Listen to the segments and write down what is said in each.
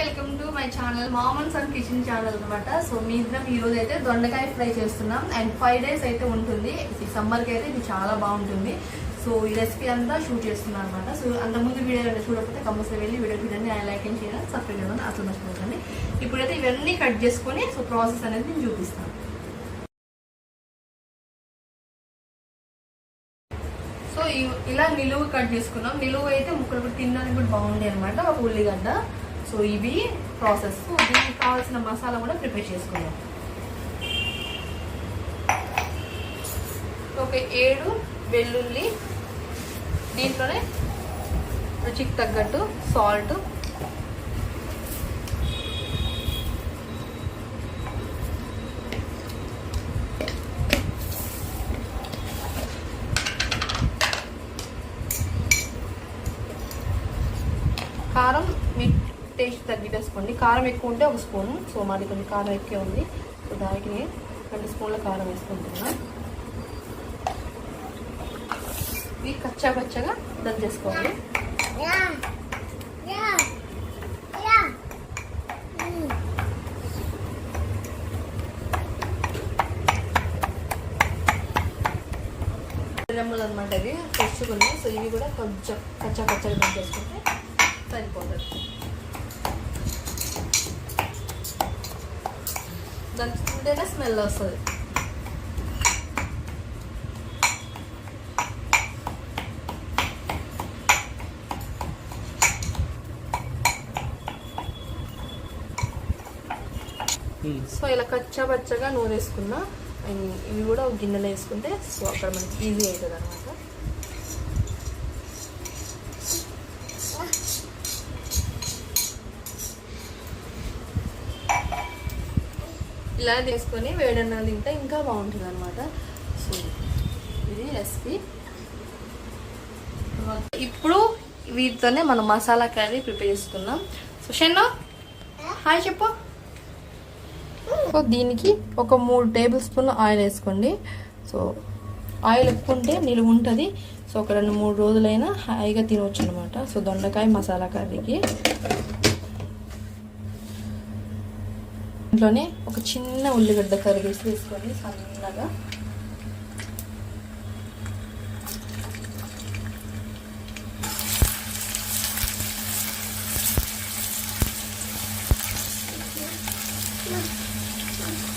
Welcome to my channel మామన్స్ and kitchen channel అనమాట. So మీ ఇద్దరం ఈ రోజు అయితే దొండకాయ ఫ్రై చేస్తున్నాం అండ్ 5 days అయితే ఉంటుంది. ఈ సమ్మర్కి అయితే ఇది చాలా బాగుంటుంది. సో ఈ రెసిపీ అంతా షూట్ చేస్తున్నాను అనమాట. సో అంతకుముందు వీడియో చూడకపోతే కంపల్సరీ వెళ్ళి వీడియో చూడండి, లైక్ అండ్ షేర్ సబ్స్క్రైబ్ చేయడం అసలు మర్చిపోతుంది. ఇప్పుడైతే ఇవన్నీ కట్ చేసుకొని సో ప్రాసెస్ అనేది నేను చూపిస్తాను. సో ఇలా నిలువు కట్ చేసుకున్నాం. నిలువు అయితే ముక్కలు తినడానికి కూడా బాగుంది అనమాట. ఒక ఉల్లిగడ్డ. సో ఇవి ప్రాసెస్. దీనికి కావాల్సిన మసాలా కూడా ప్రిపేర్ చేసుకున్నాం. ఒక 7 వెల్లుల్లి, దీంట్లోనే రుచికి తగ్గట్టు సాల్ట్, కారం మీ టేస్ట్ తగ్గి వేసుకోండి. కారం ఎక్కువ ఉంటే 1 స్పూన్. సో మాది కొంచెం కారం ఎక్కువ ఉంది. సో దానికి 2 స్పూన్ల కారం వేసుకుంటున్నా. ఇవి కచ్చా పచ్చగా దంచేసుకోవాలి. రెమ్మలు అనమాట ఇవి ఫ్రెష్గా ఉన్నాయి. సో ఇవి కూడా కొంచెం కచ్చా పచ్చగా దంచేసుకుంటే సరిపోతుంది. దంచుకుంటేనే స్మెల్ వస్తుంది. సో ఇలా కచ్చా పచ్చగా నూనె వేసుకున్నా. ఇవి కూడా ఒక గిన్నెలో వేసుకుంటే సో అక్కడ మనకి ఈజీ అవుతుంది అనమాట. ఇలా తీసుకొని వేడన్నం తింటే ఇంకా బాగుంటుంది అనమాట. సో ఇది రెసిపీ. ఇప్పుడు వీటితోనే మనం మసాలా కర్రీ ప్రిపేర్ చేసుకుందాం. సో షెన్నో హాయ్ చెప్పు. సో దీనికి ఒక 3 టేబుల్ స్పూన్ల ఆయిల్ వేసుకోండి. సో ఆయిల్ ఎక్కువ ఉంటే నిలువ ఉంటుంది. సో ఒక 2-3 రోజులైనా హాయిగా తినవచ్చు అనమాట. సో దొండకాయ మసాలా కర్రీకి ఇంట్లోనే ఒక చిన్న ఉల్లిగడ్డ కరిగేసి వేసుకొని సన్నగా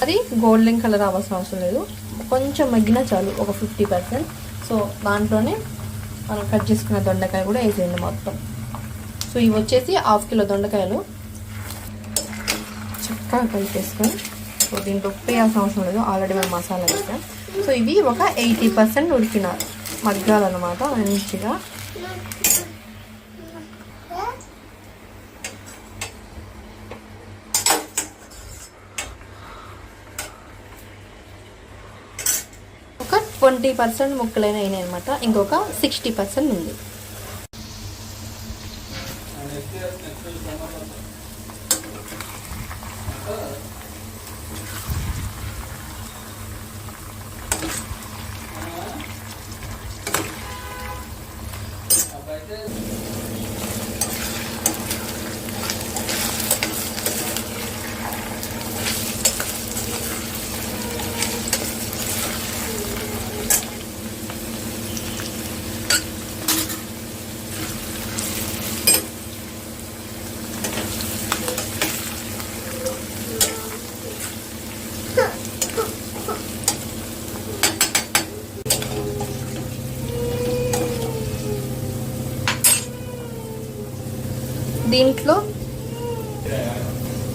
అది గోల్డెన్ కలర్ అవ్వాల్సిన అవసరం లేదు. కొంచెం మగ్గినా చాలు, ఒక 50%. సో దాంట్లోనే మనం కట్ చేసుకున్న దొండకాయ కూడా వేసేయండి మొత్తం. సో ఇవి వచ్చేసి 1/2 కిలో దొండకాయలు చక్కగా కలిపేసుకొని. సో దీంట్లో ఉప్పు వేయాల్సిన అవసరం లేదు, ఆల్రెడీ మనం మసాలా వేసాం. సో ఇవి ఒక 80% ఉడికిన మగ్గాలన్నమాట మంచిగా. ఒక 20% ముక్కలైన అయినాయి అనమాట. ఇంకొక 60% ఉంది.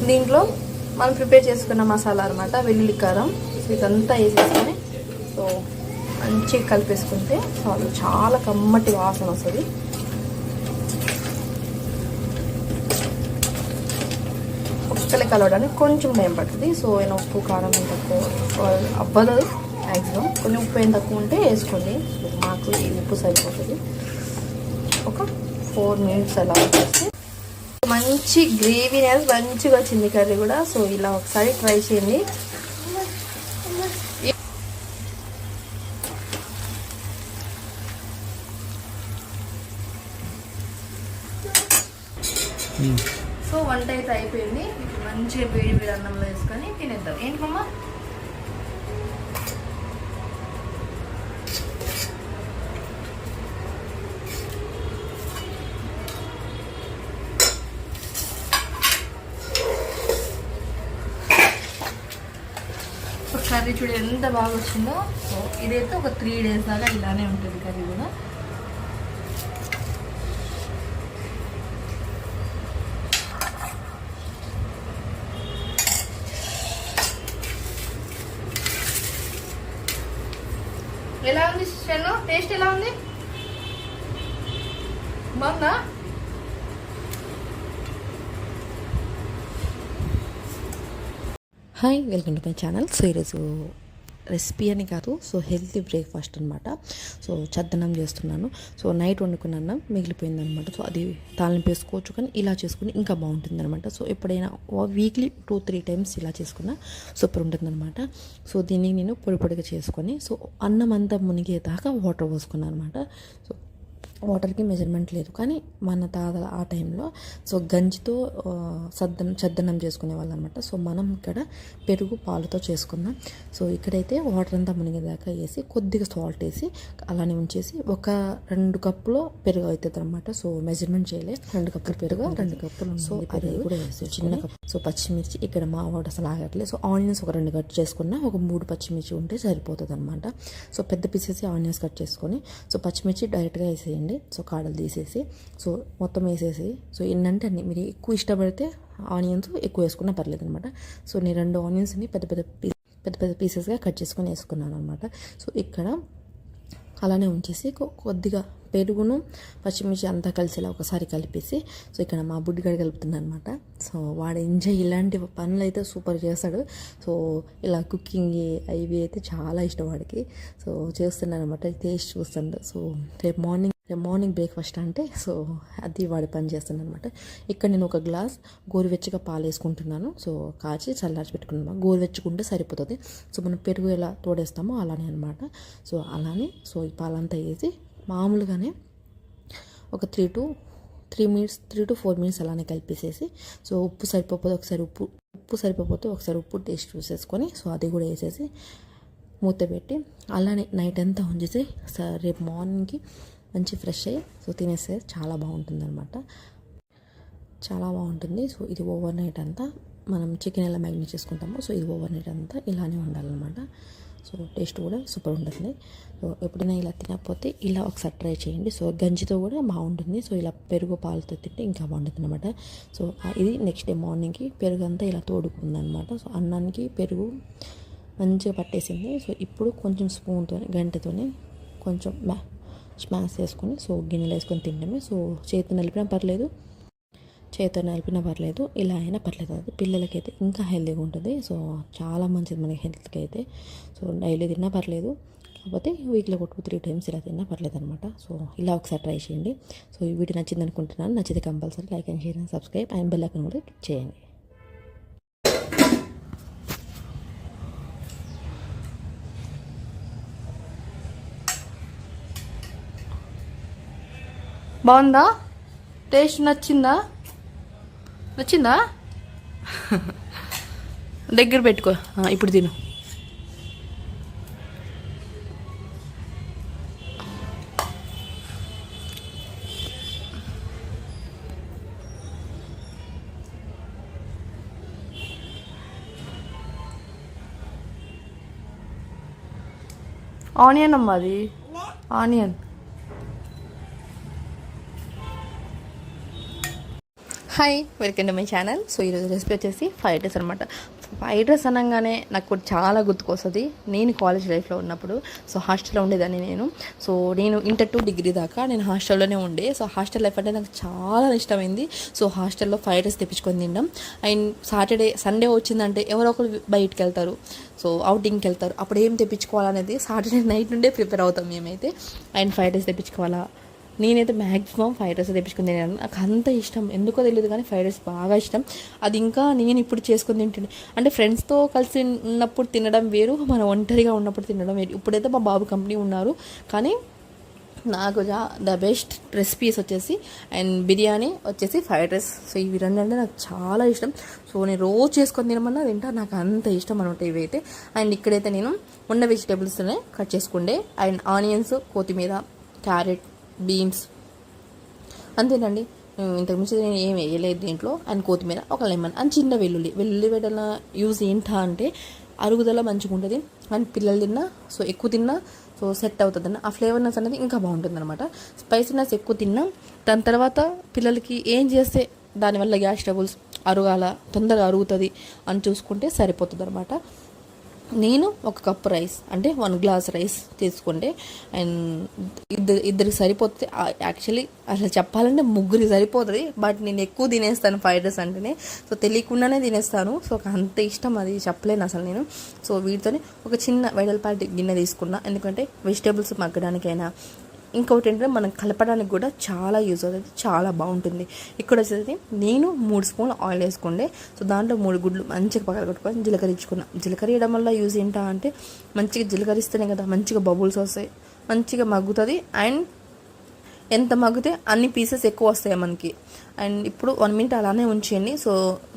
దీంట్లో మనం ప్రిపేర్ చేసుకున్న మసాలా అనమాట, వెల్లుల్లి కారం. సో ఇదంతా వేసేసుకొని సో మంచిగా కలిపేసుకుంటే చాలు. చాలా కమ్మటి వాసన వస్తుంది. ఒక్కలే కలవడానికి కొంచెం టైం పడుతుంది. సో ఏమైనా ఉప్పు కారం ఏం తక్కువ అవ్వదు మ్యాక్సిమం. కొన్ని ఉప్పు ఏం తక్కువ ఉంటే వేసుకోండి. మాకు ఈ ఉప్పు సరిపోతుంది. ఒక 4 minutes అలా వచ్చేసి మంచి గ్రేవీ అనేది మంచిగా వచ్చింది కర్రీ కూడా. సో ఇలా ఒకసారి ట్రై చేయండి. సో సో వంట అయితే అయిపోయింది. మంచిగా వేడి వేడి అన్నంలో వేసుకొని తినేద్దాం. ఏంటి మమ్మ? కర్రీ చూడు ఎంత బాగా వచ్చిందో. సో ఇదైతే ఒక 3 days దాకా ఇలానే ఉంటుంది కర్రీ కూడా. ఎలా ఉంది సిస్టర్? టేస్ట్ ఎలా ఉంది? బాగుందా? Hi, welcome to my channel. So ఈరోజు రెసిపీ అని కాదు, సో హెల్తీ బ్రేక్ఫాస్ట్ అనమాట. సో చద్దన్నం చేస్తున్నాను. సో నైట్ వండుకున్న అన్నం మిగిలిపోయిందనమాట. సో అది తాలింపు వేసుకోవచ్చు, కానీ ఇలా చేసుకుని ఇంకా బాగుంటుంది అనమాట. సో ఎప్పుడైనా వీక్లీ 2-3 times ఇలా చేసుకున్నా సూపర్ ఉంటుంది అనమాట. సో దీన్ని నేను పొడి పొడిగా చేసుకొని సో అన్నం అంతా మునిగేదాకా వాటర్ పోసుకున్నాను అనమాట. సో వాటర్కి మెజర్మెంట్ లేదు, కానీ మన తాతల ఆ టైంలో సో గంజితో చద్దన్నం చేసుకునే వాళ్ళు అనమాట. సో మనం ఇక్కడ పెరుగు పాలుతో చేసుకున్నాం. సో ఇక్కడైతే వాటర్ అంతా మునిగేదాకా వేసి కొద్దిగా సాల్ట్ వేసి అలానే ఉంచేసి ఒక 2 కప్పులు పెరుగు అవుతుంది అనమాట. సో మెజర్మెంట్ చేయలే, 2 కప్పులు పెరుగు, 2 కప్పులు. సో అది కూడా వేసి చిన్న కప్పు. సో పచ్చిమిర్చి ఇక్కడ మా వాడు అసలు ఆగట్లేదు. సో ఆనియన్స్ ఒక 2 కట్ చేసుకున్నా, ఒక 3 పచ్చిమిర్చి ఉంటే సరిపోతుంది అనమాట. సో పెద్ద పీసెస్ ఆనియన్స్ కట్ చేసుకొని సో పచ్చిమిర్చి డైరెక్ట్గా వేసేయండి. సో కాడలు తీసేసి సో మొత్తం వేసేసి సో ఏంటంటే అన్ని మీరు ఎక్కువ ఇష్టపడితే ఆనియన్స్ ఎక్కువ వేసుకున్నా పర్లేదు అనమాట. సో నేను 2 ఆనియన్స్ని పెద్ద పెద్ద పీసెస్గా కట్ చేసుకొని వేసుకున్నాను అనమాట. సో ఇక్కడ అలానే ఉంచేసి కొద్దిగా పెరుగును పచ్చిమిర్చి అంతా కలిసేలా ఒకసారి కలిపేసి సో ఇక్కడ మా బుడ్డిగాడు కలుపుతున్నాను అనమాట. సో వాడు ఎంజాయ్ ఇలాంటి పనులు అయితే సూపర్ చేస్తాడు. సో ఇలా కుకింగ్ అవి అయితే చాలా ఇష్టం వాడికి. సో చేస్తున్నాను అనమాట, టేస్ట్ చూస్తాడు. సో రేపు మార్నింగ్ బ్రేక్ఫాస్ట్ అంటే సో అది వాడి పని చేస్తాను అనమాట. ఇక్కడ నేను ఒక గ్లాస్ గోరువెచ్చగా పాలు వేసుకుంటున్నాను. సో కాచి చల్లార్చి పెట్టుకున్నాను. గోరువెచ్చుకుంటే సరిపోతుంది. సో మనం పెరుగు ఎలా తోడేస్తామో అలానే అనమాట. సో అలానే సో ఈ పాలంతా వేసి మామూలుగానే ఒక 3 to 4 minutes అలానే కలిపేసేసి సో ఉప్పు సరిపోతే ఒకసారి ఉప్పు టేస్ట్ చూసేసుకొని సో అది కూడా వేసేసి మూత పెట్టి అలానే నైట్ అంతా ఉంచేసి రేపు మార్నింగ్కి మంచి ఫ్రెష్ అయ్యి సో తినేస్తే చాలా బాగుంటుంది అనమాట. చాలా బాగుంటుంది. సో ఇది ఓవర్ నైట్ అంతా మనం చికెన్ ఎలా మ్యారినేట్ చేసుకుంటామో సో ఇది ఓవర్ నైట్ అంతా ఇలానే ఉండాలన్నమాట. సో టేస్ట్ కూడా సూపర్ ఉంటుంది. సో ఎప్పుడైనా ఇలా తినకపోతే ఇలా ఒకసారి ట్రై చేయండి. సో గంజితో కూడా బాగుంటుంది. సో ఇలా పెరుగు పాలతో తింటే ఇంకా బాగుంటుంది అనమాట. సో ఇది నెక్స్ట్ డే మార్నింగ్కి పెరుగు అంతా ఇలా తోడుకుందనమాట. సో అన్నానికి పెరుగు మంచిగా పట్టేసింది. సో ఇప్పుడు కొంచెం స్పూన్తో గంటెతోనే కొంచెం స్మాష్ చేసుకొని సో గిన్నెలో వేసుకొని తినడమే. సో చేతితో నలిపినా పర్లేదు, ఇలా అయినా పర్లేదు. అది పిల్లలకైతే ఇంకా హెల్తీగా ఉంటుంది. సో చాలా మంచిది మనకి హెల్త్కి అయితే. సో డైలీ తిన్నా పర్లేదు, కాకపోతే వీక్లో ఒక 2-3 times ఇలా తిన్నా పర్లేదు అనమాట. సో ఇలా ఒకసారి ట్రై చేయండి. సో ఈ వీడియో నచ్చింది అనుకుంటున్నాను. నచ్చితే compulsory like and share and subscribe and bell icon కూడా క్లిక్ చేయండి. బాగుందా? టేస్ట్ నచ్చిందా? దగ్గర పెట్టుకో. ఇప్పుడు తిను. ఆనియన్ అమ్మా, అది onion. Hi, welcome to my channel. So ఈరోజు రెసిపీ వచ్చేసి ఫ్రైడ్ రైస్ అనమాట. ఫ్రైడ్ రైస్ అనగానే నాకు చాలా గుర్తుకొస్తుంది నేను కాలేజ్ లైఫ్లో ఉన్నప్పుడు. సో హాస్టల్లో ఉండేదాన్ని నేను. సో నేను ఇంటర్ టు డిగ్రీ దాకా నేను హాస్టల్లోనే ఉండే. సో హాస్టల్ లైఫ్ అంటే నాకు చాలా ఇష్టమైంది. సో హాస్టల్లో ఫ్రైడ్ రైస్ తెప్పించుకొని తింటాం. అండ్ సండే వచ్చిందంటే ఎవరో ఒకరు బయటికి వెళ్తారు, సో అవుటింగ్కి వెళ్తారు. అప్పుడు ఏం తెప్పించుకోవాలనేది సాటర్డే నైట్ నుండే ప్రిపేర్ అవుతాం మేమైతే. అండ్ ఫ్రైడ్ రైస్ తెప్పించుకోవాలా, నేనైతే మ్యాక్సిమం ఫ్రైడ్ రైస్ తెప్పించుకుని తినాను. నాకు అంత ఇష్టం ఎందుకో తెలియదు, కానీ ఫ్రైడ్ రైస్ బాగా ఇష్టం. అది ఇంకా నేను ఇప్పుడు చేసుకుని తింటాను. అంటే ఫ్రెండ్స్తో కలిసి ఉన్నప్పుడు తినడం వేరు, మనం ఒంటరిగా ఉన్నప్పుడు తినడం వేరు. ఇప్పుడైతే మా బాబు కంపెనీ ఉన్నారు, కానీ నాకు ద బెస్ట్ రెసిపీస్ వచ్చేసి అండ్ బిర్యానీ వచ్చేసి ఫ్రైడ్ రైస్. సో ఇవి రెండు అంటే నాకు చాలా ఇష్టం. సో నేను రోజు చేసుకొని తినమన్నా తింటా, నాకు అంత ఇష్టం అనమాట ఇవైతే. అండ్ ఇక్కడైతే నేను ఉన్న వెజిటేబుల్స్తోనే కట్ చేసుకుంటే అండ్ ఆనియన్స్, కొత్తిమీర, క్యారెట్, బీన్స్ అంతేనండి. ఇంతకుమించి నేను ఏం వేయలేదు దీంట్లో. అండ్ కొత్తిమీర, ఒక లెమన్ అండ్ చిన్న వెల్లుల్లి వేయడం యూజ్ ఏంటా అంటే అరుగుదల మంచిగా ఉంటుంది అండ్ పిల్లలు తిన్నా సో ఎక్కువ తిన్నా సో సెట్ అవుతుంది అన్న ఆ ఫ్లేవర్నెస్ అనేది ఇంకా బాగుంటుంది అనమాట. స్పైసీనెస్ ఎక్కువ తిన్నా దాని తర్వాత పిల్లలకి ఏం చేస్తే దానివల్ల గ్యాస్ ట్రబుల్స్ అరగాల తొందరగా అరుగుతుంది అని చూసుకుంటే సరిపోతుంది అనమాట. నేను ఒక కప్పు రైస్ అంటే 1 గ్లాస్ రైస్ తీసుకుంటే అండ్ ఇద్దరికి సరిపోతుంది. యాక్చువల్లీ అసలు చెప్పాలంటే ముగ్గురికి సరిపోతుంది, బట్ నేను ఎక్కువ తినేస్తాను ఫ్రైడ్ రైస్ అంటేనే. సో తెలియకుండానే తినేస్తాను. సో అంత ఇష్టం అది చెప్పలేను అసలు నేను. సో వీటితోనే ఒక చిన్న వెడల్పాటి గిన్నె తీసుకున్నా, ఎందుకంటే వెజిటేబుల్స్ మగ్గడానికైనా ఇంకొకటి ఏంటంటే మనం కలపడానికి కూడా చాలా యూజ్ అవుతుంది, చాలా బాగుంటుంది. ఇక్కడ వచ్చేసి నేను 3 స్పూన్లు ఆయిల్ వేసుకుంటే సో దాంట్లో 3 గుడ్లు మంచిగా పక్కన కొట్టుకొని జీలకరించుకున్నా. జీలకర్ర వేయడం వల్ల యూజ్ ఏంటా అంటే మంచిగా జీలకరిస్తేనే కదా మంచిగా బబుల్స్ వస్తాయి, మంచిగా మగ్గుతుంది. అండ్ ఎంత మగ్గితే అన్ని పీసెస్ ఎక్కువ వస్తాయి మనకి. అండ్ ఇప్పుడు 1 మినిట్ అలానే ఉంచేయండి. సో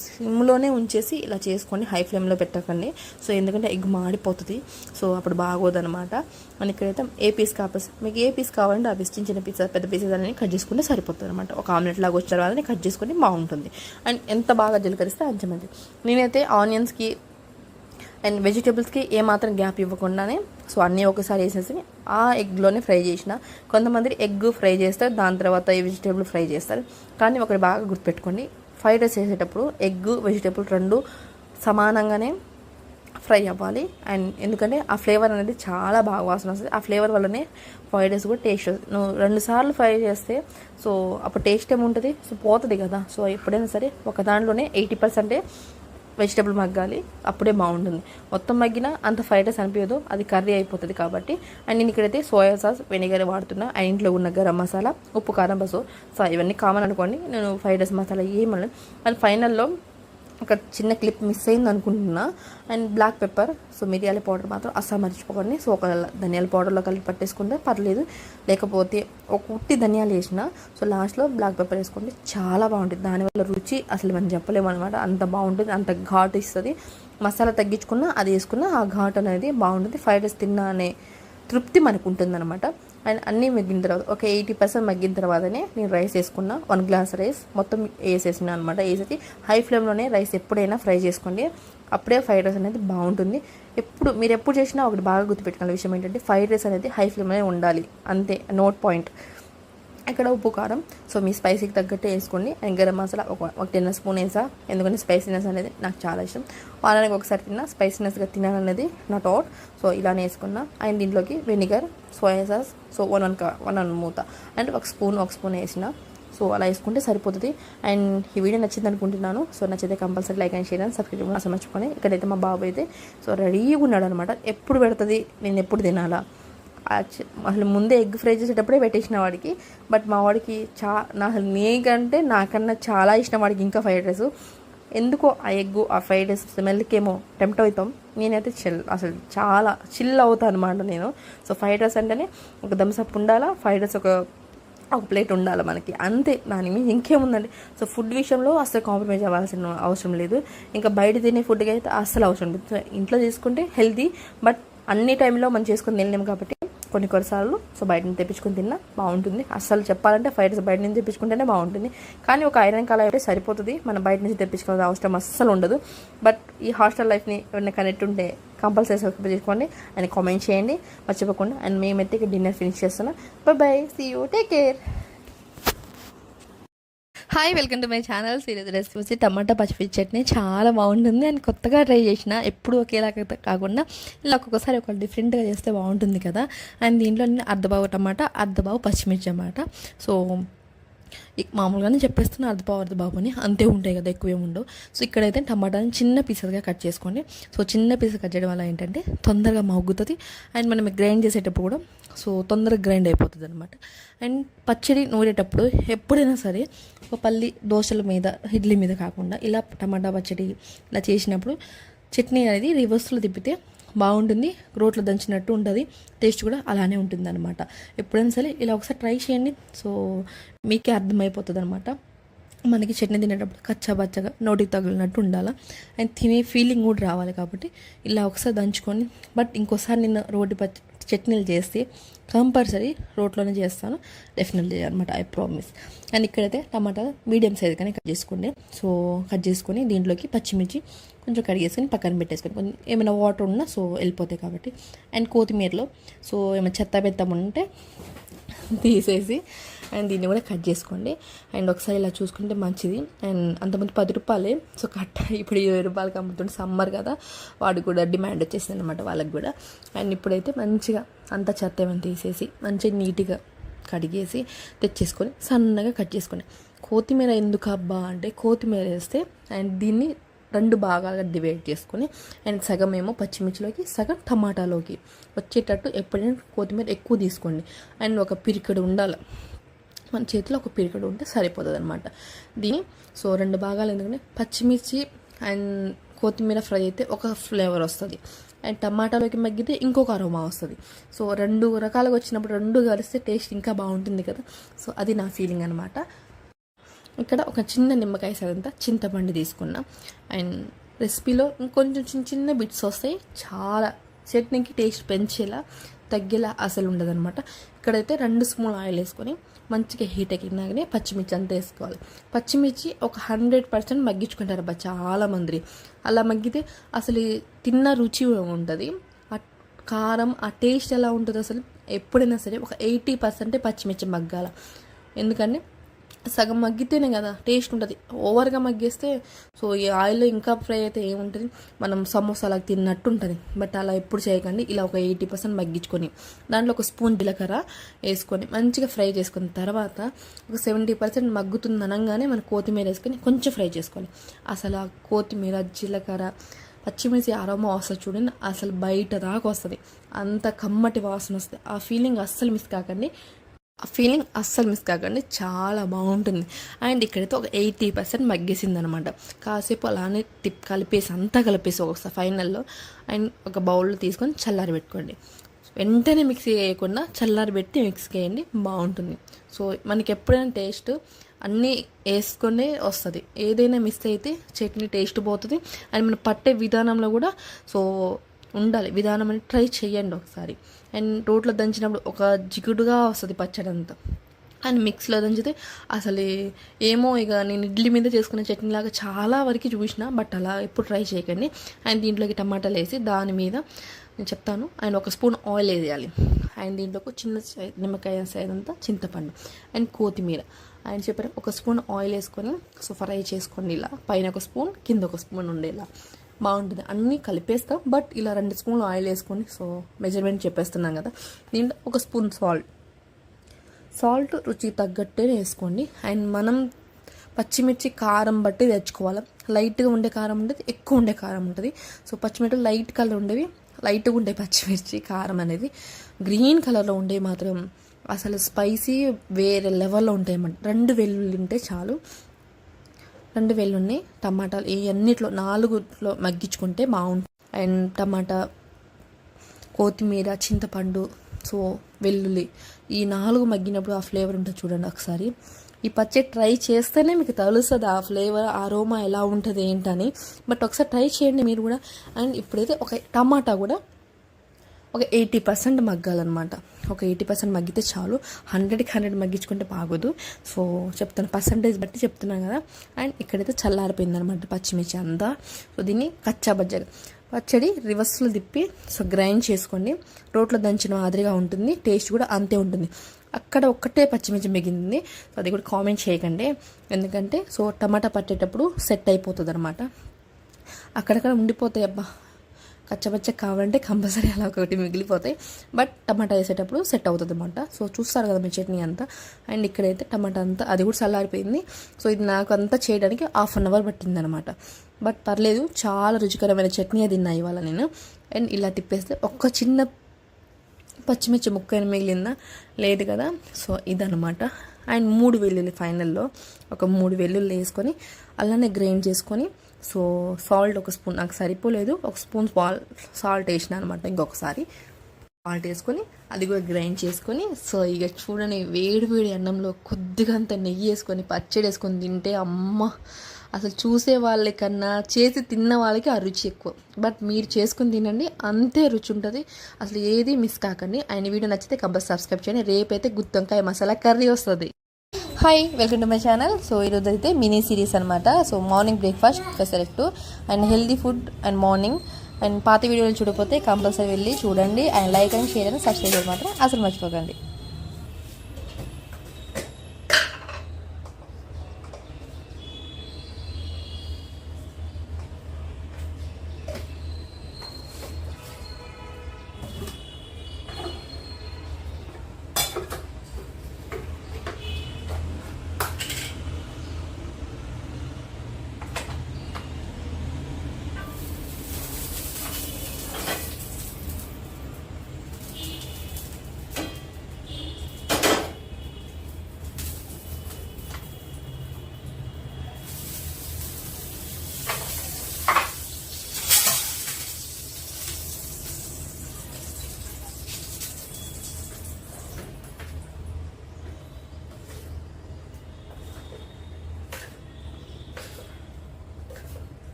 సిమ్లోనే ఉంచేసి ఇలా చేసుకోండి, హై ఫ్లేమ్లో పెట్టకండి. సో ఎందుకంటే ఎగ్ మాడిపోతుంది, సో అప్పుడు బాగోదనమాట. మనకి ఇక్కడైతే ఏ పీస్ కావాలి, మీకు ఏ పీస్ కావాలంటే ఆ పీస్ చిన్న పీసెస్ పెద్ద పీసెస్ అనేది కట్ చేసుకుంటే సరిపోతుంది అనమాట. ఒక ఆమ్లెట్ లాగా వచ్చే వాళ్ళని కట్ చేసుకుంటే బాగుంటుంది. అండ్ ఎంత బాగా జీలకరిస్తే అంత మంది. నేనైతే ఆనియన్స్కి అండ్ వెజిటేబుల్స్కి ఏమాత్రం గ్యాప్ ఇవ్వకుండానే సో అన్నీ ఒకసారి వేసేసి ఆ ఎగ్లోనే ఫ్రై చేసిన. కొంతమంది ఎగ్ ఫ్రై చేస్తారు, దాని తర్వాత ఈ వెజిటేబుల్ ఫ్రై చేస్తారు. కానీ ఒకటి బాగా గుర్తుపెట్టుకోండి, ఫ్రైడ్ రైస్ చేసేటప్పుడు ఎగ్ వెజిటేబుల్ 2 సమానంగానే ఫ్రై అవ్వాలి. అండ్ ఎందుకంటే ఆ ఫ్లేవర్ అనేది చాలా బాగా వాసన వస్తుంది. ఆ ఫ్లేవర్ వల్లనే ఫ్రైడ్ రైస్ కూడా టేస్ట్ వస్తుంది. నువ్వు 2 సార్లు ఫ్రై చేస్తే సో అప్పుడు టేస్ట్ ఏముంటుంది, సో పోతుంది కదా. సో ఎప్పుడైనా సరే ఒక దాంట్లోనే 80% వెజిటేబుల్ మగ్గాలి, అప్పుడే బాగుంటుంది. మొత్తం మగ్గినా అంత ఫ్రైడ్ రైస్ అనిపించదు, అది కర్రీ అయిపోతుంది కాబట్టి. అండ్ నేను ఇక్కడైతే సోయా సాస్, వెనిగర్ వాడుతున్నా. అండ్ ఇంట్లో ఉన్న గరం మసాలా, ఉప్పు, కారం, పసుపు. సో ఇవన్నీ కామన్ అనుకోండి, నేను ఫ్రైడ్ రైస్ మసాలా ఏమన్నా. అండ్ ఫైనల్లో ఒక చిన్న క్లిప్ మిస్ అయింది అనుకుంటున్నా. అండ్ బ్లాక్ పెప్పర్, సో మిరియాల పౌడర్ మాత్రం అస్సలు మర్చిపోకండి. సో ఒక ధనియాల పౌడర్లో కలిపి పట్టేసుకుంటే పర్లేదు, లేకపోతే ఒక ఉట్టి ధనియాలు వేసిన సో లాస్ట్లో బ్లాక్ పెప్పర్ వేసుకోండి, చాలా బాగుంటుంది. దానివల్ల రుచి అసలు మనం చెప్పలేము అనమాట, అంత బాగుంటుంది, అంత ఘాటు ఇస్తుంది. మసాలా తగ్గించుకున్నా అది వేసుకున్నా ఆ ఘాటు అనేది బాగుంటుంది. ఫ్రైడ్ రైస్ తిన్నా అనే తృప్తి మనకు ఉంటుంది అనమాట. అండ్ అన్నీ మగ్గిన తర్వాత ఒక 80% మగ్గిన తర్వాతనే నేను రైస్ వేసుకున్నా. 1 గ్లాస్ రైస్ మొత్తం వేసేసిన అనమాట. వేసేసి హై ఫ్లేమ్లోనే రైస్ ఎప్పుడైనా ఫ్రై చేసుకోండి, అప్పుడే ఫ్రైడ్ రైస్ అనేది బాగుంటుంది. మీరు ఎప్పుడు చేసినా ఒకటి బాగా గుర్తుపెట్టుకునే విషయం ఏంటంటే ఫ్రైడ్ రైస్ అనేది హై ఫ్లేమ్లోనే ఉండాలి, అంతే, నోట్ పాయింట్. ఇక్కడ ఉప్పు, కారం సో మీ స్పైసీకి తగ్గట్టు వేసుకోండి. అండ్ గరం మసాలా ఒక 10 స్పూన్ వేసా, ఎందుకంటే స్పైసీనెస్ అనేది నాకు చాలా ఇష్టం. వారానికి ఒకసారి తిన్నా, స్పైసీనెస్గా తినాలనేది నా థాట్. సో ఇలానే వేసుకున్నా. అండ్ దీంట్లోకి వెనిగర్, సోయా సాస్ సో 1 మూత అండ్ ఒక స్పూన్ వేసిన. సో అలా వేసుకుంటే సరిపోతుంది. అండ్ ఈ వీడియో నచ్చింది అనుకుంటున్నాను. సో నచ్చితే compulsory like and share and subscribe అసలు మర్చిపోయి. ఇక్కడైతే మా బాబు అయితే సో రెడీగా ఉన్నాడు అనమాట, ఎప్పుడు పెడుతుంది, నేను ఎప్పుడు తినాలా. అసలు ముందే ఎగ్ ఫ్రై చేసేటప్పుడే పెట్టేసిన వాడికి. బట్ మా వాడికి అసలు నీకంటే నాకన్నా చాలా ఇష్టం వాడికి ఇంకా ఫ్రైడ్ రైస్. ఎందుకో ఆ ఎగ్ ఆ ఫ్రైడ్ రైస్ స్మెల్కి ఏమో టెంప్ట్ అవుతాం. నేనైతే అసలు చాలా చిల్ అవుతాను అనమాట నేను. సో ఫ్రైడ్ రైస్ అంటేనే ఒక థమ్స్అప్ ఉండాలా, ఫ్రైడ్ రైస్ ఒక ప్లేట్ ఉండాలి మనకి, అంతే. దాని మీద ఇంకేముందండి. సో ఫుడ్ విషయంలో అసలు కాంప్రమైజ్ అవ్వాల్సిన అవసరం లేదు. ఇంకా బయట తినే ఫుడ్కి అయితే అస్సలు అవసరం లేదు. సో ఇంట్లో చేసుకుంటే హెల్తీ, బట్ అన్ని టైంలో మనం చేసుకొని తినలేము కాబట్టి కొన్నిసార్లు సో బయట నుంచి తెప్పించుకొని తిన్నా బాగుంటుంది. అస్సలు చెప్పాలంటే ఫ్రైడ్ రైస్ బయట నుంచి తెప్పించుకుంటేనే బాగుంటుంది. కానీ ఒక ఐరన్ కళాయి అయితే సరిపోతుంది, మనం బయట నుంచి తెప్పించుకోవాల్సిన అవసరం అస్సలు ఉండదు. బట్ ఈ హాస్టల్ లైఫ్ని ఎవరైనా కనెక్ట్ ఉంటే కంపల్సరీ సబ్స్క్రైబ్ చేసుకోండి అండ్ కామెంట్ చేయండి మర్చిపోకుండా. అండ్ మేమైతే డిన్నర్ ఫినిష్ చేస్తున్నాం. Bye, see you, take care. Hi, welcome to my channel. Serious recipe వచ్చి టమాటా పచ్చిమిర్చి చట్నీ చాలా బాగుంటుంది. అండ్ కొత్తగా ట్రై చేసిన, ఎప్పుడు ఒకేలా కాకుండా ఇలా ఒక్కొక్కసారి ఒక డిఫరెంట్గా చేస్తే బాగుంటుంది కదా. అండ్ దీంట్లో నేను అర్ధబావు టమాటా, అర్ధబావు పచ్చిమిర్చి అన్నమాట. సో మామూలుగానే చెప్పేస్తున్నా అర్ధబావు అని, అంతే ఉంటాయి కదా, ఎక్కువ ఏమి ఉండవు. సో ఇక్కడైతే టమాటాని చిన్న పీసెస్గా కట్ చేసుకోండి. సో చిన్న పీసెస్ కట్ చేయడం వల్ల ఏంటంటే తొందరగా మగ్గుతుంది. అండ్ మనం గ్రైండ్ చేసేటప్పుడు కూడా సో తొందరగా గ్రైండ్ అయిపోతుంది అనమాట. అండ్ పచ్చడి నూరేటప్పుడు ఎప్పుడైనా సరే ఒక దోశల మీద, ఇడ్లీ మీద కాకుండా ఇలా టమాటా పచ్చడి ఇలా చేసినప్పుడు చట్నీ అనేది రివర్స్లో తిప్పితే బాగుంటుంది, రోట్లో దంచినట్టు ఉంటుంది, టేస్ట్ కూడా అలానే ఉంటుంది అనమాట. ఎప్పుడైనా సరే ఇలా ఒకసారి ట్రై చేయండి. సో మీకే అర్థమైపోతుంది అనమాట. మనకి చట్నీ తినేటప్పుడు కచ్చాబచ్చగా నోటికి తగిలినట్టు ఉండాలి అండ్ తినే ఫీలింగ్ కూడా రావాలి. కాబట్టి ఇలా ఒకసారి దంచుకొని, బట్ ఇంకోసారి నేను రోటి చట్నీలు చేస్తే కంపల్సరీ రోట్లోనే చేస్తాను, డెఫినెట్లీ అనమాట, ఐ ప్రామిస్. అండ్ ఇక్కడైతే టమాటా మీడియం సైజ్ కానీ కట్ చేసుకోండి. సో కట్ చేసుకొని దీంట్లోకి పచ్చిమిర్చి కొంచెం కడిగేసుకొని పక్కన పెట్టేసుకొని, కొంచెం ఏమైనా వాటర్ ఉన్నా సో వెళ్ళిపోతాయి కాబట్టి. అండ్ కొత్తిమీరలో సో ఏమైనా చెత్త ఉంటే తీసేసి అండ్ దీన్ని కూడా కట్ చేసుకోండి. అండ్ ఒకసారి ఇలా చూసుకుంటే మంచిది. అండ్ అంతమంది 10 రూపాయలే, సో కట్ ఇప్పుడు 20 రూపాయలకి అమ్ముతుంటే సమ్మర్ కదా, వాడికి కూడా డిమాండ్ వచ్చేసింది అనమాట వాళ్ళకి కూడా. అండ్ ఇప్పుడైతే మంచిగా అంతా చెత్త ఏమైనా తీసేసి మంచిగా నీట్గా కడిగేసి తెచ్చేసుకొని సన్నగా కట్ చేసుకొని. కొత్తిమీర ఎందుకు అబ్బా అంటే, కొత్తిమీర వేస్తే అండ్ దీన్ని 2 భాగాలుగా డివైడ్ చేసుకొని అండ్ సగం ఏమో పచ్చిమిర్చిలోకి, సగం టమాటాలోకి వచ్చేటట్టు ఎప్పుడైనా కొత్తిమీర ఎక్కువ తీసుకోండి. అండ్ ఒక పిరికెడు ఉండాలి, మన చేతిలో ఒక పిరికెడు ఉంటే సరిపోతుంది అనమాట. దీన్ని సో 2 భాగాలు, ఎందుకంటే పచ్చిమిర్చి అండ్ కొత్తిమీర ఫ్రై అయితే ఒక ఫ్లేవర్ వస్తుంది అండ్ టమాటాలోకి మగ్గితే ఇంకొక అరోమా వస్తుంది. సో 2 రకాలుగా వచ్చినప్పుడు 2 కలిస్తే టేస్ట్ ఇంకా బాగుంటుంది కదా. సో అది నా ఫీలింగ్ అనమాట. ఇక్కడ ఒక చిన్న నిమ్మకాయ సరంత చింతపండు తీసుకున్నా. అండ్ రెసిపీలో ఇంకొంచెం చిన్న చిన్న బిట్స్ వస్తాయి, చాలా చట్నీకి టేస్ట్ పెంచేలా తగ్గేలా అసలు ఉండదు అనమాట. ఇక్కడైతే 2 స్పూన్ ఆయిల్ వేసుకొని మంచిగా హీట్ ఎక్కినాకనే పచ్చిమిర్చి అంతా వేసుకోవాలి. పచ్చిమిర్చి ఒక 100% మగ్గించుకుంటారు అబ్బా చాలామంది. అలా మగ్గితే అసలు తిన్న రుచి ఉంటుంది, ఆ కారం ఆ టేస్ట్ ఎలా ఉంటుంది అసలు. ఎప్పుడైనా సరే ఒక 80% పచ్చిమిర్చి మగ్గాల, ఎందుకంటే సగం మగ్గితేనే కదా టేస్ట్ ఉంటుంది. ఓవర్గా మగ్గేస్తే సో ఈ ఆయిల్లో ఇంకా ఫ్రై అయితే ఏముంటుంది, మనం సమోసాలకు తిన్నట్టు ఉంటుంది. బట్ అలా ఎప్పుడు చేయకండి. ఇలా ఒక 80% మగ్గించుకొని దాంట్లో ఒక స్పూన్ జీలకర్ర వేసుకొని మంచిగా ఫ్రై చేసుకున్న తర్వాత ఒక 70% మగ్గుతుంది అనగానే మనం కొత్తిమీర వేసుకొని కొంచెం ఫ్రై చేసుకోవాలి. అసలు ఆ కొత్తిమీర, జీలకర్ర, పచ్చిమిర్చి అరోమా వస్తుంది చూడండి, అసలు బయట దాకా వస్తుంది, అంత కమ్మటి వాసన వస్తుంది. ఆ ఫీలింగ్ అస్సలు మిస్ కాకండి, చాలా బాగుంటుంది. అండ్ ఇక్కడైతే ఒక 80% మగ్గేసింది అనమాట. కాసేపు అలానే అంతా కలిపేసి ఒకసారి ఫైనల్లో అండ్ ఒక బౌల్లో తీసుకొని చల్లారి పెట్టుకోండి. వెంటనే మిక్సీ వేయకుండా చల్లారి పెట్టి మిక్స్ చేయండి, బాగుంటుంది. సో మనకి ఎప్పుడైనా టేస్ట్ అన్నీ వేసుకొని వస్తుంది, ఏదైనా మిస్ అయితే చట్నీ టేస్ట్ పోతుంది. అండ్ మనం పట్టే విధానంలో కూడా సో ఉండాలి విధానం అని ట్రై చేయండి ఒకసారి. అండ్ రోట్లో దంచినప్పుడు ఒక జిగుడుగా వస్తుంది పచ్చడి అంతా, అండ్ మిక్స్లో దంచితే అసలు ఏమో, ఇక నేను ఇడ్లీ మీద చేసుకునే చట్నీ లాగా చాలా వరకు చూసిన, బట్ అలా ఎప్పుడు ట్రై చేయకండి. అండ్ దీంట్లోకి టమాటాలు వేసి దాని మీద నేను చెప్తాను. అండ్ ఒక స్పూన్ ఆయిల్ వేయాలి. అండ్ దీంట్లోకి చిన్న నిమ్మకాయ సైజ్ అంతా చింతపండు అండ్ కొత్తిమీర ఆయన చెప్పారు. ఒక స్పూన్ ఆయిల్ వేసుకొని సో ఫ్రై చేసుకోండి. ఇలా పైన ఒక స్పూన్, కింద ఒక స్పూన్ ఉండేలా బాగుంటుంది. అన్నీ కలిపేస్తాం, బట్ ఇలా 2 స్పూన్లు ఆయిల్ వేసుకొని సో మెజర్మెంట్ చెప్పేస్తున్నాం కదా. దీంట్లో ఒక స్పూన్ సాల్ట్ రుచికి తగ్గట్టే వేసుకోండి. అండ్ మనం పచ్చిమిర్చి కారం బట్టి తెచ్చుకోవాలి. లైట్గా ఉండే కారం ఉంటుంది, ఎక్కువ ఉండే కారం ఉంటుంది. సో పచ్చిమిర్చి లైట్ కలర్ ఉండేవి, లైట్గా ఉండే పచ్చిమిర్చి కారం అనేది, గ్రీన్ కలర్లో ఉండేవి మాత్రం అసలు స్పైసీ వేరే లెవెల్లో ఉంటాయి అన్నమాట. 2 వెల్లుల్లి ఉంటే చాలు, 2 వెల్లుల్లి, టమాటాలు ఈ అన్నిట్లో 4లో మగ్గించుకుంటే బాగుంటుంది. అండ్ టమాటా, కొత్తిమీర, చింతపండు, సో వెల్లుల్లి ఈ 4 మగ్గినప్పుడు ఆ ఫ్లేవర్ ఉంటుంది చూడండి. ఒకసారి ఈ పచ్చడి ట్రై చేస్తేనే మీకు తెలుస్తుంది ఆ ఫ్లేవర్, అరోమా ఎలా ఉంటుంది ఏంటని. బట్ ఒకసారి ట్రై చేయండి మీరు కూడా. అండ్ ఇప్పుడైతే ఒక టమాటా కూడా ఒక 80% మగ్గాలన్నమాట. ఒక 80% మగ్గితే చాలు, 100కి 100 మగ్గించుకుంటే బాగోదు. సో చెప్తాను, పర్సంటేజ్ బట్టి చెప్తున్నాను కదా. అండ్ ఇక్కడైతే చల్లారిపోయిందనమాట పచ్చిమిర్చి అంతా. సో దీన్ని కచ్చాబజ్జగా పచ్చడి రివర్స్లో తిప్పి సో గ్రైండ్ చేసుకోండి. రోట్లో దంచిన మాదిరిగా ఉంటుంది, టేస్ట్ కూడా అంతే ఉంటుంది. అక్కడ ఒక్కటే పచ్చిమిర్చి మిగిలింది, సో అది కూడా కామెంట్ చేయకండి, ఎందుకంటే సో టమాటా పట్టేటప్పుడు సెట్ అయిపోతుంది అనమాట. అక్కడక్కడ ఉండిపోతాయి అబ్బా, కచ్చపచ్చ కావాలంటే కంపల్సరీ అలా ఒకటి మిగిలిపోతాయి, బట్ టమాటా వేసేటప్పుడు సెట్ అవుతుంది అనమాట. సో చూస్తారు కదా మీ చట్నీ అంతా. అండ్ ఇక్కడైతే టమాటా అంతా అది కూడా చల్లారిపోయింది. సో ఇది నాకు అంతా చేయడానికి 1/2 అవర్ పట్టిందనమాట. బట్ పర్లేదు, చాలా రుచికరమైన చట్నీ తిన్నా ఇవాళ నేను. అండ్ ఇలా తిప్పేస్తే ఒక్క చిన్న పచ్చిమిర్చి ముక్క మిగిలిందా లేదు కదా. సో ఇదనమాట. అండ్ 3 వెల్లుల్లి, ఫైనల్లో ఒక 3 వెల్లుల్లి వేసుకొని అలానే గ్రైండ్ చేసుకొని సో సాల్ట్ ఒక స్పూన్, నాకు సరిపోలేదు, ఒక స్పూన్ సాల్ట్ వేసిన అనమాట. ఇంకొకసారి సాల్ట్ వేసుకొని అది కూడా గ్రైండ్ చేసుకొని సో ఇక చూడని వేడి వేడి అన్నంలో కొద్దిగా అంత నెయ్యి వేసుకొని పచ్చడి వేసుకొని తింటే అమ్మ, అసలు చూసే వాళ్ళకన్నా చేసి తిన్న వాళ్ళకి ఆ రుచి ఎక్కువ. బట్ మీరు చేసుకుని తినండి, అంతే రుచి ఉంటుంది. అసలు ఏది మిస్ కాకండి. ఆయన వీడియో నచ్చితే కంపల్సరీ సబ్స్క్రైబ్ చేయండి. రేపైతే గుత్తొంకాయ మసాలా కర్రీ వస్తుంది. Hi, welcome to my channel. So ఈరోజు అయితే మినీ సిరీస్ అనమాట. So morning breakfast pesarattu and healthy food and morning. And పాత వీడియోలు చూడకపోతే కంపల్సరీ వెళ్ళి చూడండి. And like and share and subscribe చేయడం మాత్రం అసలు మర్చిపోకండి.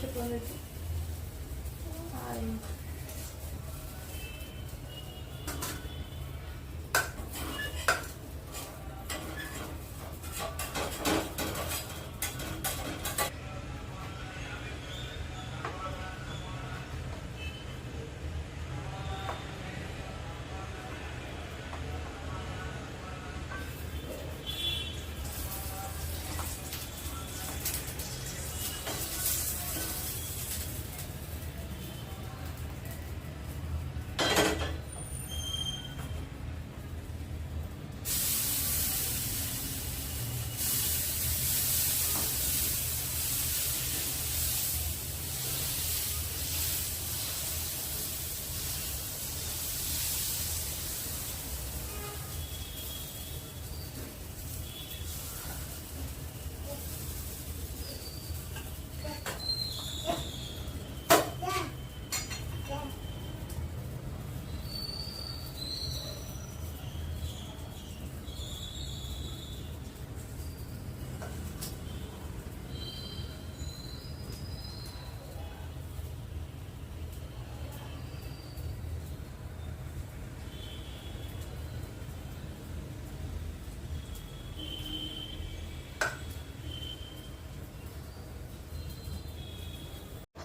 చెప్పండి.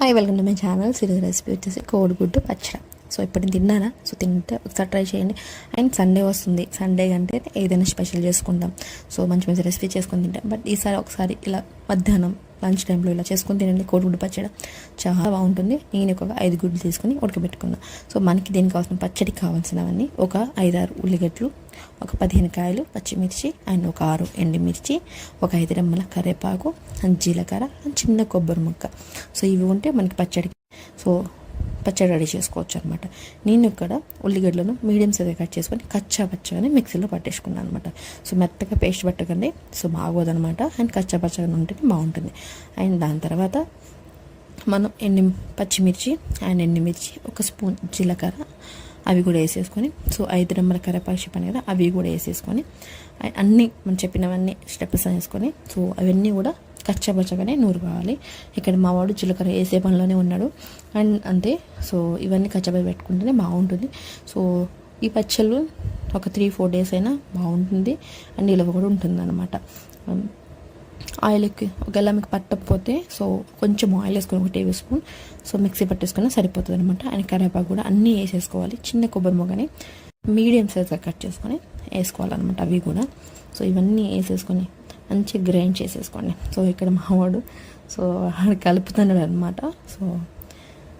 Hi welcome to my channel. ఈరోజు రెసిపీ వచ్చేసి కోడిగుడ్డు పచ్చడి. సో ఇప్పుడు తిన్నారా? సో తింటే ఒకసారి ట్రై చేయండి. అండ్ సండే వస్తుంది, సండే అంటే ఏదైనా స్పెషల్ చేసుకుంటాం. సో మంచి మంచి రెసిపీ చేసుకొని తింటాం. బట్ ఈసారి ఒకసారి ఇలా మధ్యాహ్నం లంచ్ టైంలో ఇలా చేసుకొని తినండి. కోడిగుడ్డు పచ్చడి చాలా బాగుంటుంది. నేను ఒక 5 గుడ్లు తీసుకొని ఉడకబెట్టుకున్నాను. సో మనకి దీనికి కావాల్సిన పచ్చడికి కావాల్సినవన్నీ ఒక 5-6 ఉల్లిగడ్డలు, ఒక 15 కాయలు పచ్చిమిర్చి, అండ్ ఒక 6 ఎండుమిర్చి, ఒక 5 రెమ్మల కరివేపాకు, జీలకర్ర, చిన్న కొబ్బరి ముక్క. సో ఇవి ఉంటే మనకి పచ్చడికి పచ్చడి రెడీ చేసుకోవచ్చు అనమాట. నేను ఇక్కడ ఉల్లిగడ్డలను మీడియం సైజ్ కట్ చేసుకొని కచ్చా పచ్చగానే మిక్సీలో పట్టేసుకున్నాను అనమాట. సో మెత్తగా పేస్ట్ పట్టకండి, సో బాగోదనమాట. అండ్ కచ్చా పచ్చగా ఉంటేనే బాగుంటుంది. అండ్ దాని తర్వాత మనం పచ్చిమిర్చి అండ్ ఎండుమిర్చి, ఒక స్పూన్ జీలకర్ర అవి కూడా వేసేసుకొని, సో 5 రెమ్మల కరివేపాకు చెప్పాను కదా, అవి కూడా వేసేసుకొని అన్నీ మనం చెప్పినవన్నీ స్టెప్స్ వేసుకొని, సో అవన్నీ కూడా కచ్చపచ్చగానే నూరుకోవాలి. ఇక్కడ మా వాడు జీలకర్ర వేసే పనిలోనే ఉన్నాడు. అండ్ అంతే. సో ఇవన్నీ కచ్చపచ్చి పెట్టుకుంటేనే బాగుంటుంది. సో ఈ పచ్చళ్ళు ఒక 3-4 డేస్ అయినా బాగుంటుంది. అండ్ నిలవ కూడా ఉంటుంది అనమాట. ఆయిల్ ఒకవేళ మీకు పట్టకపోతే సో కొంచెం ఆయిల్ వేసుకొని 1 టేబుల్ స్పూన్ సో మిక్సీ పట్టేసుకుని సరిపోతుంది అనమాట. అండ్ కరివేపాకు కూడా అన్నీ వేసేసుకోవాలి. చిన్న కొబ్బరి మొగ్గని మీడియం సైజ్గా కట్ చేసుకొని వేసుకోవాలన్నమాట. అవి కూడా సో ఇవన్నీ వేసేసుకొని మంచిగా గ్రైండ్ చేసేసుకోండి. సో ఇక్కడ మావాడు సో కలుపుతున్నాడు అనమాట. సో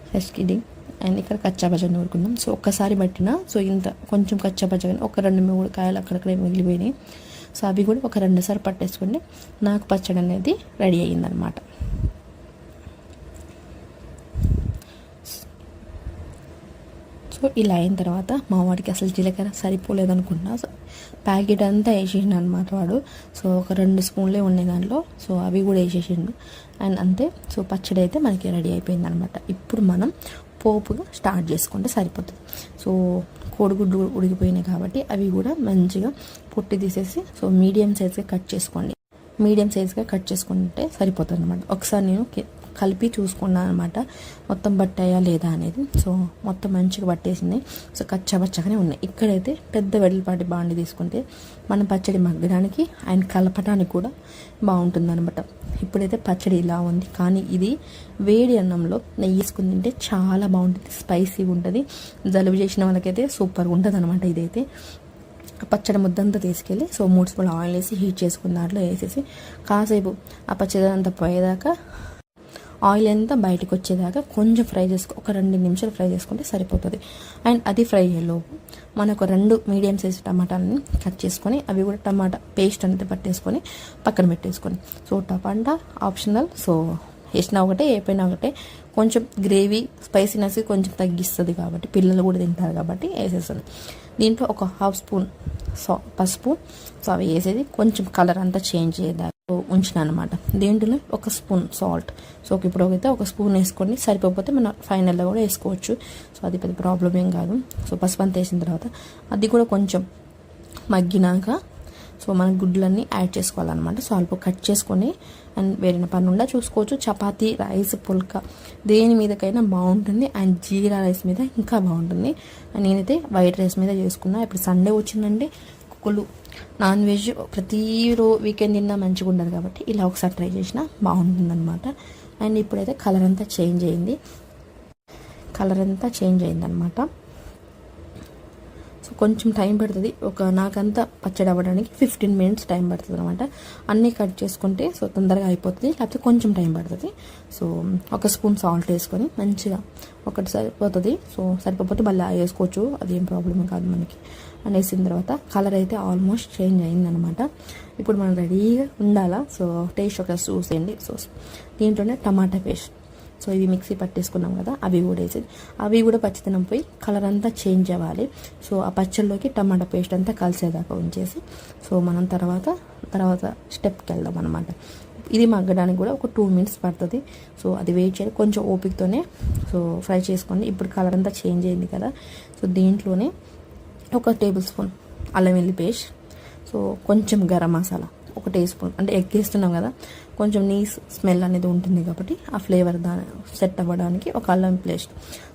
ఫస్ట్ ఇది అండ్ ఇక్కడ కచ్చాపచ్చగా నూరుకుందాం. సో ఒక్కసారి పట్టినా సో ఇంత కొంచెం కచ్చాపచ్చగా ఒక 2-3 కాయలు అక్కడక్కడే మిగిలిపోయినాయి. సో అవి కూడా ఒక 2 సార్లు పట్టేసుకోండి. నాకు పచ్చడి అనేది రెడీ అయ్యిందనమాట. సో ఇలా అయిన తర్వాత మా వాడికి అసలు జీలకర్ర సరిపోలేదనుకున్నా. సో ప్యాకెట్ అంతా వేసేసిండు అనమాట వాడు. సో ఒక 2 స్పూన్లే ఉన్నాయి దాంట్లో. సో అవి కూడా వేసేసిండు. అండ్ అంతే. సో పచ్చడి అయితే మనకి రెడీ అయిపోయింది అనమాట. ఇప్పుడు మనం పోపుగా స్టార్ట్ చేసుకుంటే సరిపోతుంది. సో కోడిగుడ్డు ఉడికిపోయినాయి కాబట్టి అవి కూడా మంచిగా పొట్టి తీసేసి సో మీడియం సైజ్గా కట్ చేసుకోండి. మీడియం సైజ్గా కట్ చేసుకుంటే సరిపోతుంది అనమాట. ఒకసారి నేను కలిపి చూసుకున్నాను అనమాట, మొత్తం బట్టాయా లేదా అనేది. సో మొత్తం మంచిగా పట్టేసింది. సో కచ్చపచ్చగానే ఉన్నాయి. ఇక్కడైతే పెద్ద వెడల్పాటి బాండి తీసుకుంటే మనం పచ్చడి మగ్గడానికి అండ్ కలపడానికి కూడా బాగుంటుంది అనమాట. ఇప్పుడైతే పచ్చడి ఇలా ఉంది, కానీ ఇది వేడి అన్నంలో నెయ్యి వేసుకుని తింటే చాలా బాగుంటుంది. స్పైసీగా ఉంటుంది. జలుబు చేసిన వాళ్ళకైతే సూపర్గా ఉంటుంది అనమాట. ఇదైతే పచ్చడి ముద్దంతా తీసుకెళ్ళి సో 3 స్పూన్లు ఆయిల్ వేసి హీట్ చేసుకున్న దాంట్లో వేసేసి కాసేపు ఆ పచ్చడి అంతా పోయేదాకా ఆయిల్ అంతా బయటకు వచ్చేదాకా కొంచెం ఫ్రై ఒక 2 నిమిషాలు ఫ్రై చేసుకుంటే సరిపోతుంది. అండ్ అది ఫ్రై అయ్యేలోపు మనకు 2 మీడియం సైజ్ టమాటాలని కట్ చేసుకొని అవి కూడా టమాటా పేస్ట్ అనేది పట్టేసుకొని పక్కన పెట్టేసుకొని, సో టమాటా ఆప్షనల్. సో వేసినా ఒకటే వేయపోయినా ఒకటే. కొంచెం గ్రేవీ స్పైసీనెస్ కొంచెం తగ్గిస్తుంది కాబట్టి పిల్లలు కూడా తింటారు కాబట్టి వేసేస్తాను. దీంట్లో ఒక 1/2 స్పూన్ పసుపు సో అవి వేసేది కొంచెం కలర్ అంతా చేంజ్ చేద్దాం ఉంచిన అనమాట. దీంట్లో 1 స్పూన్ సాల్ట్. సో ఇప్పుడు అయితే 1 స్పూన్ వేసుకోండి, సరిపోతే మనం ఫైనల్లో కూడా వేసుకోవచ్చు. సో అది పెద్ద ప్రాబ్లం ఏం కాదు. సో పసుపు అంతా వేసిన తర్వాత అది కూడా కొంచెం మగ్గినాక సో మన గుడ్లన్నీ యాడ్ చేసుకోవాలన్నమాట. సో అల్ప కట్ చేసుకొని అండ్ వేరే పని ఉండా చూసుకోవచ్చు. చపాతీ, రైస్, పుల్కా దేని మీదకైనా బాగుంటుంది. అండ్ జీరా రైస్ మీద ఇంకా బాగుంటుంది. అండ్ నేనైతే వైట్ రైస్ మీద చేసుకున్నా. ఇప్పుడు సండే వచ్చిందంటే కుక్కలు నాన్ వెజ్ ప్రతి వీకెండ్ తిన్నా మంచిగా ఉండదు కాబట్టి ఇలా ఒకసారి ట్రై చేసినా బాగుంటుంది అనమాట. అండ్ ఇప్పుడైతే కలర్ అంతా చేంజ్ అయిందనమాట. సో కొంచెం టైం పడుతుంది. నాకంతా పచ్చడి అవ్వడానికి 15 మినిట్స్ టైం పడుతుంది అనమాట. అన్నీ కట్ చేసుకుంటే సో తొందరగా అయిపోతుంది, లేకపోతే కొంచెం టైం పడుతుంది. సో 1 స్పూన్ సాల్ట్ వేసుకొని మంచిగా ఒకటి సరిపోతుంది. సో సరిపోతే మళ్ళీ వేసుకోవచ్చు, అదేం ప్రాబ్లం కాదు మనకి. అని వేసిన తర్వాత కలర్ అయితే ఆల్మోస్ట్ చేంజ్ అయిందనమాట. ఇప్పుడు మనం రెడీగా ఉండాలా. సో టేస్ట్ ఒక చూసేయండి. సో దీంట్లోనే టమాటా పేస్ట్, సో ఇవి మిక్సీ పట్టేసుకున్నాం కదా, అవి కూడా వేసేది. అవి కూడా పచ్చితనం పోయి కలర్ అంతా చేంజ్ అవ్వాలి. సో ఆ పచ్చళ్ళలోకి టమాటా పేస్ట్ అంతా కలిసేదాకా ఉంచేసి సో మనం తర్వాత స్టెప్కి వెళ్దాం అనమాట. ఇది మగ్గడానికి కూడా ఒక 2 మినిట్స్ పడుతుంది. సో అది వెయిట్ చేయాలి, కొంచెం ఓపికతోనే సో ఫ్రై చేసుకోండి. ఇప్పుడు కలర్ అంతా చేంజ్ అయింది కదా. సో దీంట్లోనే 1 టేబుల్ స్పూన్ అల్లం వెల్లుల్లి పేస్ట్, సో కొంచెం గరం మసాలా 1 టీ స్పూన్, అంటే ఎగ్ వేస్తున్నాం కదా కొంచెం నీస్ స్మెల్ అనేది ఉంటుంది కాబట్టి ఆ ఫ్లేవర్ సెట్ అవ్వడానికి ఒక అల్లం పేస్ట్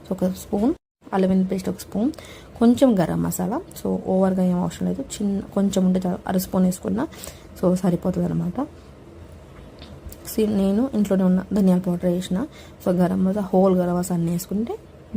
సో 1 స్పూన్, అల్లం వెల్లుల్లి పేస్ట్ 1 స్పూన్, కొంచెం గరం మసాలా. సో ఓవర్గా ఏం అవసరం లేదు, కొంచెం ఉంటే 1 స్పూన్ వేసుకున్నా సో సరిపోతుంది అనమాట. నేను ఇంట్లోనే ఉన్న ధనియాల పౌడర్ వేసిన. సో గరం మసాలా హోల్ గరం మసాలా అన్నీ వేసుకుంటే